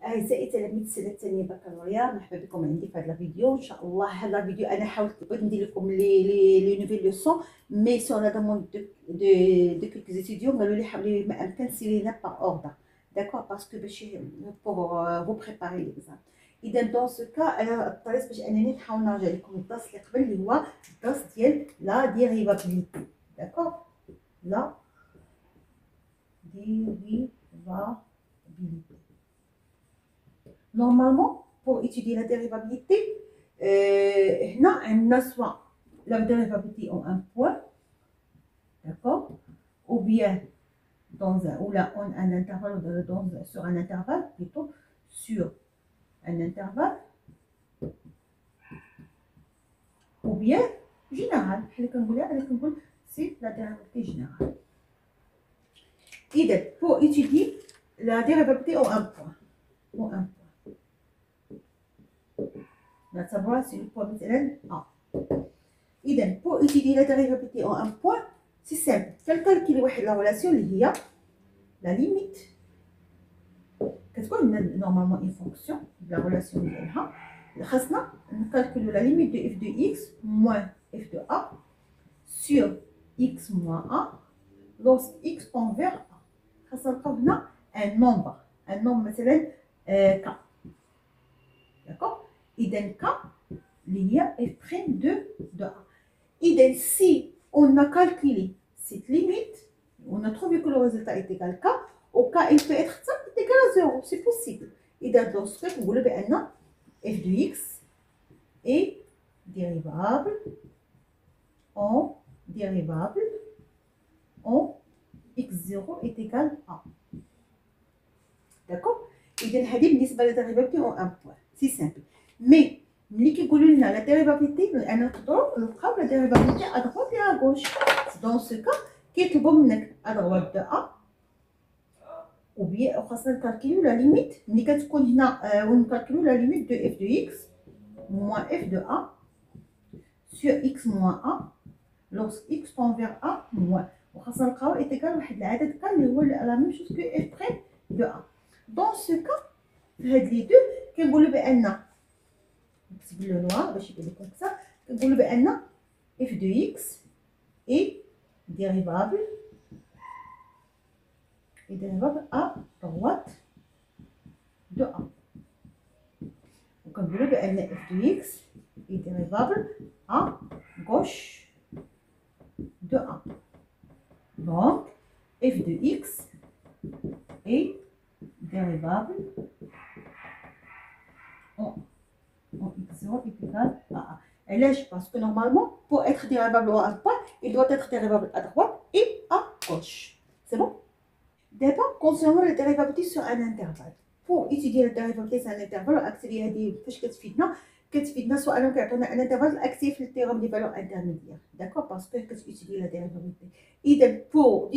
أعزائي تلاميذ السنة الثانية بكالوريا، مرحبا بكم عندي في هذا الفيديو. إن شاء الله هذا الفيديو أنا بغيت ندير لكم لي نوفيل لوسون، مي سون لا دوموند دو كيلكو ستوديون قالوا لي حاولي ما أمكن سيرينا باغ أوردر، داكور، باسكو باش بوغ فو بريباري ليكزام. إذا دون سو كا أنا اضطريت باش أنني نحاول نرجع لكم الدرس اللي قبل اللي هو الدرس ديال لا ديريفابيليتي، داكور، لا ديريفابيليتي. Normalement, pour étudier la dérivabilité, on a soit la dérivabilité en un point, d'accord, ou bien dans un, ou là on un intervalle, sur un intervalle, plutôt sur un intervalle, ou bien général. C'est la dérivabilité générale. Et pour étudier la dérivabilité en un point, savoir si le point مثلا A. إذا pour étudier la dérivabilité en un point, c'est simple. كنكالكيلي واحد لا relation اللي هي la limite. كتكون normalement une fonction la relation ديالها. خاصنا نكالكيلو la limite de f de x moins f de a sur x moins a lorsque x tend vers a. خاصنا نلقاو هنا un nombre مثلا k. D'accord. إذا K اللي هي f' de A. إذا si on a calculé cette limite, on a trouvé que le résultat est égal à K, au K il peut être égal à 0, c'est possible. إذا lorsque نقولوا بأن f de x est dérivable en x0 est égal à. D'accord. إذا هذه بالنسبة للديريفابيلتي en un point. C'est simple. Mais ملي كيقولوا لنا لا ديريفابيلتي انا نقدروا نلقاو لا ديريفابيلتي ا droite et à gauche. دون سو كا كيطلبوا منك ا droite de a ou bien خاصنا نكالكيلو لا ليميت ملي كتكون هنا ونكالكيلو لا ليميت دو اف دو اكس moins f de a sur x moins a lorsque x tend vers a moins. وخاصنا نلقاو ايتيكال واحد العدد ك اللي هو لا ميم شوز كو اف بريم دو a. دون سو كا في هاد لي دو كنقولوا بان نكتب له نوار باش يبان لكم كثر. كنقولوا بان f de x est dérivable à droite de a. وكنقولوا بان f de x est dérivable à gauche de a. Donc f de x est dérivable en x0 est égal à a. علاش؟ parce que normalement pour être dérivable en un point il doit être dérivable à droite et à gauche. C'est bon. D'abord concernant la dérivabilité sur un intervalle, pour étudier la dérivabilité sur un intervalle اكتبي هذه فاش كتفيدنا سواء كيعطيونا ان انترفال اكتبي في التيرم دي فالور انترميديير، داكور، باسكو كتétudier la dérivabilité. إذا pour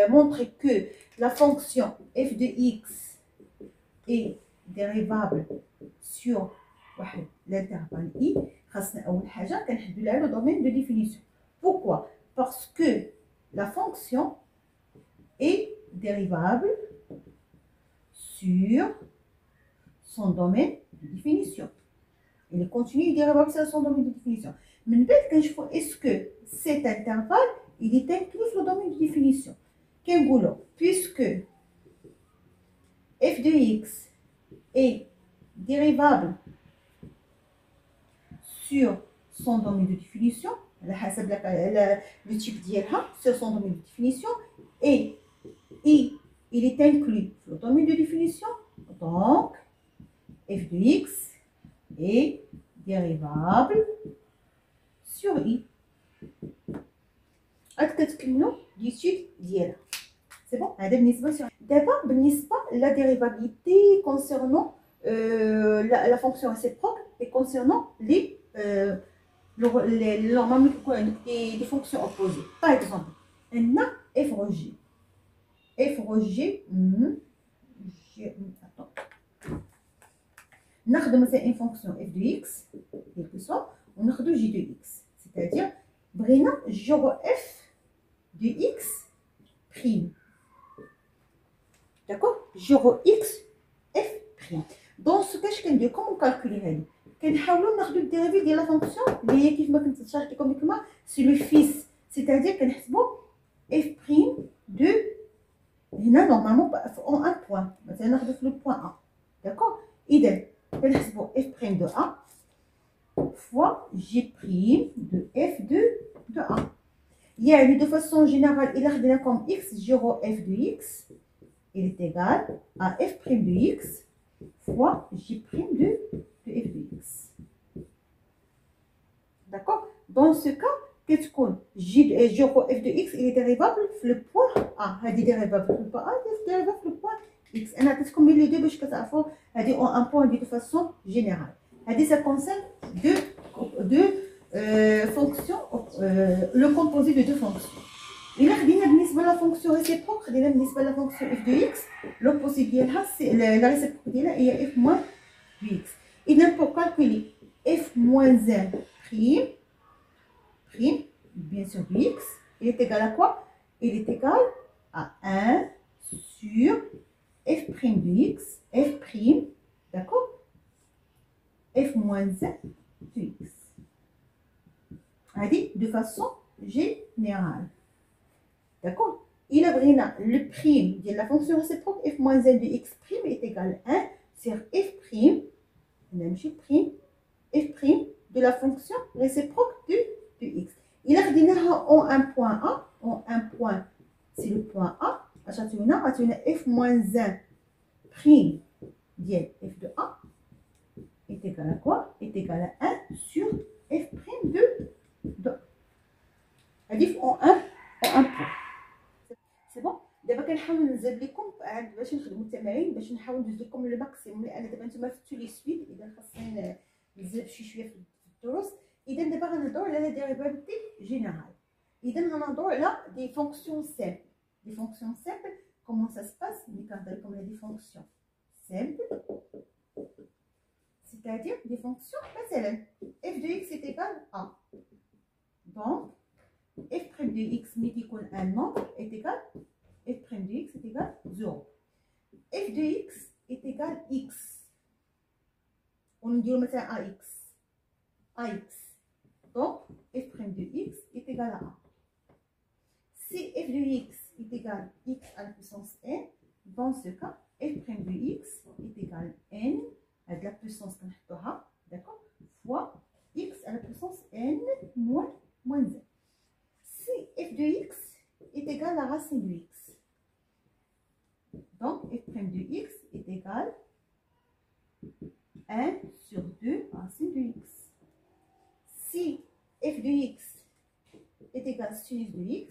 montrer que la fonction f de x est dérivable sur واحد l'intervalle i, خاصنا اول حاجه كنحددوا لها لو دومين دو ديفينيسيون. Pourquoi? Parce que la fonction est dérivable sur son domaine de définition. Il est continu dérivable sur son domaine de définition. Mais est-ce que cet intervalle il est inclus dans le domaine de définition? Puisque f de x est dérivable sur son domaine de définition, le type d'ILH sur son domaine de définition, et I il est inclus dans le domaine de définition, donc f de x est dérivable sur I. كتكملوا l'étude ديالها. C'est bon. هذا بالنسبه d'abord بالنسبه la dérivabilité concernant la fonction réciproque et concernant les normalement des fonctions opposées. Par exemple on a f rho g. f rho g ناخذ مثلا une fonction f de x quel que soit وناخذ g de x, c'est-à-dire بغينا جو f de x prime. D'accord. Je re x prime. Dans ce cas, je vais comment calculer? كنحاولوا ناخذوا الديريفي ديال لا فونكسيون اللي هي كيف ما كنت شرحت لكم ديك المره سي لو فيس سيتادير كنحسبوا اف بريم دو هنا نورمالمون اون ان بوين مثلا ناخذوا في لو بوين ا داكور اذا كنحسبوا اف بريم دو ا فوا جي بريم دو اف دو ا يعني دو فاسون جينيرال الا خدينا كوم اكس جيرو اف دو اكس il est égal à f prime de x fois j prime de f de x. D'accord? Dans ce cas, qu'est-ce qu'on j f de x, il est dérivable le point a. Il est dérivable le point a, il est dérivable le point x. On a qu'est-ce qu'on met les deux parce que ça fait un point de façon générale. Ça concerne deux fonctions, le composé de deux fonctions. إلا خدينا بالنسبة لافونكسيون ريسيبروك خدينا بالنسبة لافونكسيون اف دو اكس لوبوزي ديالها لا ريسيبروك ديالها هي اف موان دو اكس. إذا بور كالكولي اف موان ان prime bien sûr du x il est égal à quoi? Il est égal à 1 sur f prime de x f prime d'accord f moins 1 de x. هذه de façon générale. D'accord? Il a vraiment le prime de la fonction réciproque f moins 1 de x prime est égal à 1 sur f prime, même chez prime, f prime de la fonction réciproque de x. Il a vraiment en un point A, en un point, c'est le point A, à f moins 1 prime de f de A est égal à quoi? Est égal à 1 sur f prime de A. C'est-à-dire en un point. سي بون دابا كنحاول نزاد لكم باش نخدموا التمارين باش نحاول ندوز لكم لو ماكسيموم لان دابا نتوما فتوا لي سويت اذا خاصني نزاد شويه في الدروس. اذا دابا غنهضروا على لا ديريفابيلتي جينيرال. اذا غنهضروا على دي فونكسيون سامبل. دي فونكسيون سامبل كومون سا سباس ملي كنهضر لكم على دي فونكسيون سامبل c'est-à-dire des fonctions مثلا f de x est égal à donc f prime de x ملي كيكون un nombre est égal f prime de x est égal 0. f de x est égal x. On dit مثلا ax. ax. Donc f prime de x est égal à 1. Si f de x est égal à x à la puissance n, dans ce cas, f prime de x est égal à n avec la puissance qu'on a, d'accord, fois x à la puissance n moins 1. Si f de x est égal à la racine de x, donc f prime de x est égal à 1 sur 2 racine de x. Si f de x est égal à sinus de x,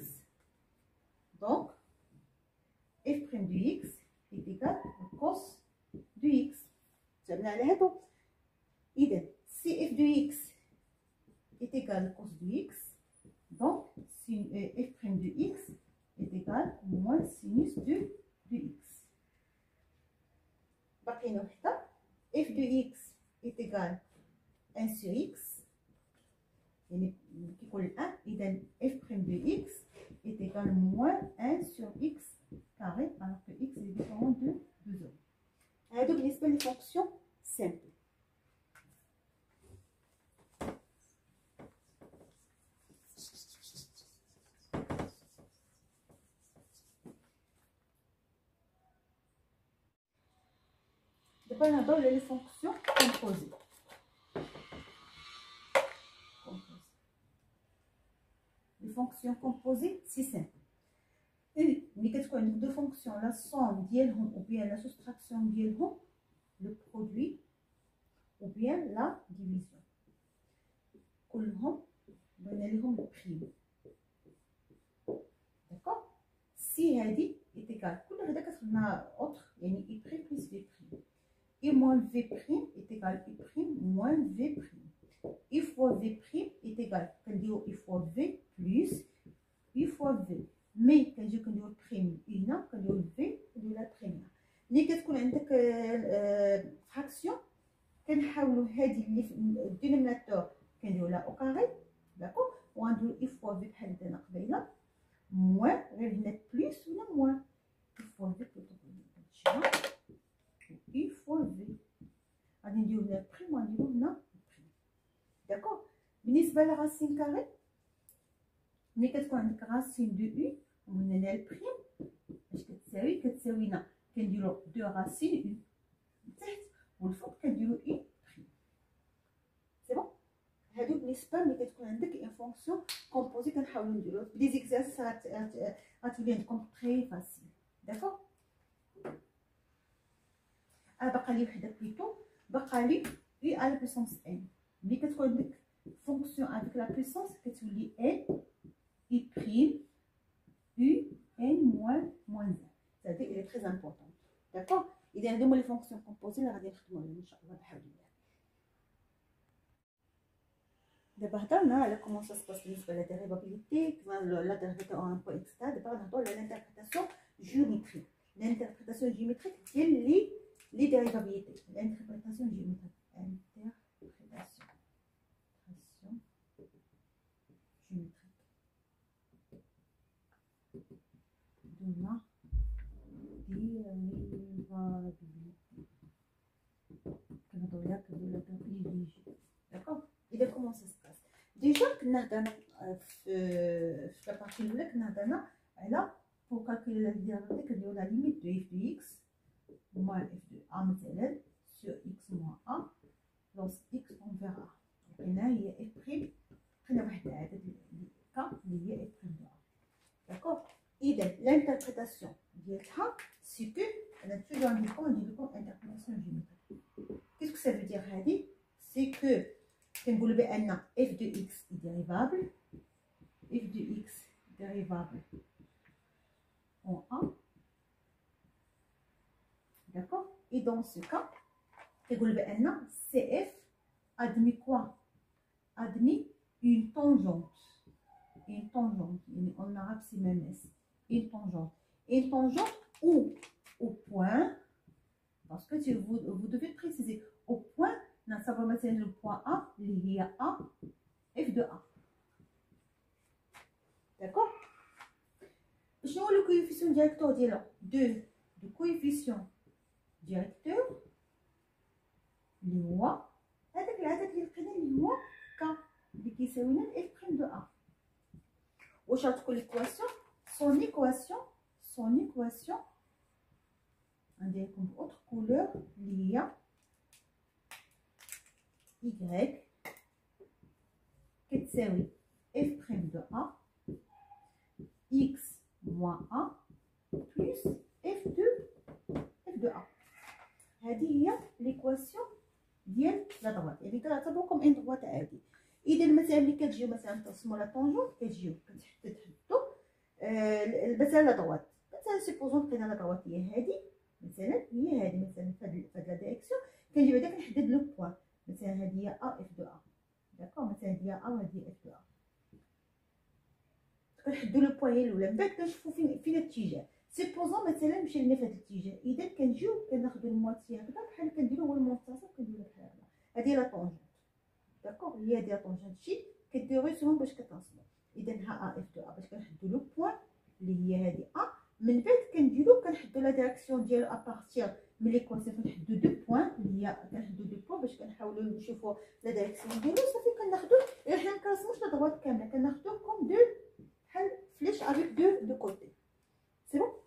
donc f prime de x est égal à cos de x. جبنا على هادو. إذا si f de x est égal à cos de x, donc f prime de x est égal à moins sinus de x. باقينا وحده f de x est égal à 1 sur x يعني كيكون 1 إذا f prime de x est égal à moins 1 sur x carré alors que x est différent de 0. هادو بالنسبه للفونكسيون سامبل. دابا نهضروا على لي فونكسيون كومبوزي. لي فونكسيون كومبوزي سي سامبل. ملي كتكون عندك دو فونكسيون لا سوم ديالهم او بيان لا سوستراكسيون ديالهم لو برودوي او بيان لا ديفيزيون كلهم بان ليهم البريم داكوغ. سي هادي ايتيكال كل هذا كتخدمها اوتر يعني اي بريم بلس في بريم اي موان في بريم ايتيكال اي بريم موان في بريم اي فوا في بريم ايتيكال كنديرو اي فوا في بلس اي فوا في مي كنجيو كنديرو البريم هنا كنديرو في كنديرو لا بريمير. ملي كتكون عندك فراكسيون كنحاولوا هادي اللي في الدينوميناتور كنديرو لا او كاري داكوغ وغنديرو اي فوا في بحال هنا قبيله موان غير هنا بلس ولا موان اي فوا في اي فوا في هنا بريم ونديرو هنا بريم. داكوغ. بالنسبه لراسين كاري ملي كتكون عندك راسين دو يو ومن هنا البريم اش كتساوي لنا كنديرو دو راسين يو تحت والفوق كنديرو اي بريم. سي بون. هادو بالنسبه ملي كتكون عندك ان فونكسيون كومبوزي كنحاولو نديرو دي زيكزارسيس غتولي عندكم تري فاسيل. داكوغ. باقا لي وحده بليتو باقا لي اي على بويسونس ان. ملي كتكون عندك فونكسيون افيك لا بويسونس كتولي ان اي بريم u n moins 1. هادي اللي تري امبورطون. داكوغ. اذا هادو هما لي فونكسيون كومبوزي اللي غادي نخدمو عليهم ان شاء الله بحول الله. دابا هضرنا على كومون سا سباس بالنسبه لا ديريفابيليتي لا ديريفابيليتي او ان بوين اكس. دابا غنهضرو على لانتربريتاسيون جيوميتريك. لانتربريتاسيون جيوميتريك ديال لي ديريفابيليتي. لانتربريتاسيون جيوميتريك. انتربريتاسيون جيوميتريك de la dérivabilité. D'accord. إذا comment ça se passe. Déjà كنا هضرنا في la partie الأولى كنا هضرنا على pour calculer la dérivabilité كنديرو la limite de f de x moins f de a مثلا sur x moins a lorsque x tend vers a. هنا هي f prime خلينا واحد العدد k اللي هي f prime de a. D'accord. إذا l'interprétation ديالها سي كو أنا توجور ندير لكم interprétation géométrique. Qu'est-ce que ça veut dire هادي؟ سي كو كنقولو بأن f de x est dérivable, f de x dérivable en a. D'accord. Et dans ce cas كنقولو بأن CF admet quoi? Admet une tangente. Une tangente, en arabe c'est même S. Une tangente au point, parce que vous devez préciser au point, ça va mettre le point A, lié à A, f de A. D'accord. Je vois le coefficient directeur de coefficient directeur, اللي هو هذاك العدد اللي لقينا اللي هو ك اللي كيساوي لنا f prime de A. واش غتكون l'équation son équation عندكم بأوتر كولور اللي هي y كتساوي f prime de a x moins a plus f de a. هذه هي l'équation ديال لا droite، يعني كنعتبرو كوم ان droite عادي. اذا مثلا ملي كتجيو مثلا ترسموا لا طونجون كتجيو كتحددوا مثلا لا دوات، مثلا سيبوزون لقينا لا دوات هي هذه مثلا، هي هذه مثلا في هاد لا ديريكسيون كنجي بعدا كنحدد لو بوين، مثلا هذه هي ا اف دو ا. داكوغ. مثلا هذه هي ا وهذه اف دو ا، كنحددوا لو بوين الاولى، من بعد كنشوفوا فين الاتجاه. سيبوزون مثلا مشى لنا في هذا الاتجاه، اذا كنجيو كناخذوا المواتي هكذا بحال كنديروا هو المنتصف كنديروا بحال هكا. هذه لا طونجون. داكوغ. هي هادي لا طونجون شي كديروا سهم باش كترسموا. اذا ها ا اف دو ا باش كنحددوا لو بوين اللي هي هذه ا، من بعد كنحددوا لا ديريكسيون ديالو ابارتير من ليكواسيون، كنحددوا دو بوين اللي هي كنحددوا دو بوين باش كنحاولوا نشوفوا لا ديريكسيون ديالو. صافي كناخذوا حنا ما كنرسموش لا دروات كامله، كناخذوا كوم دو بحال فليش افيك دو كوتي. سي بون.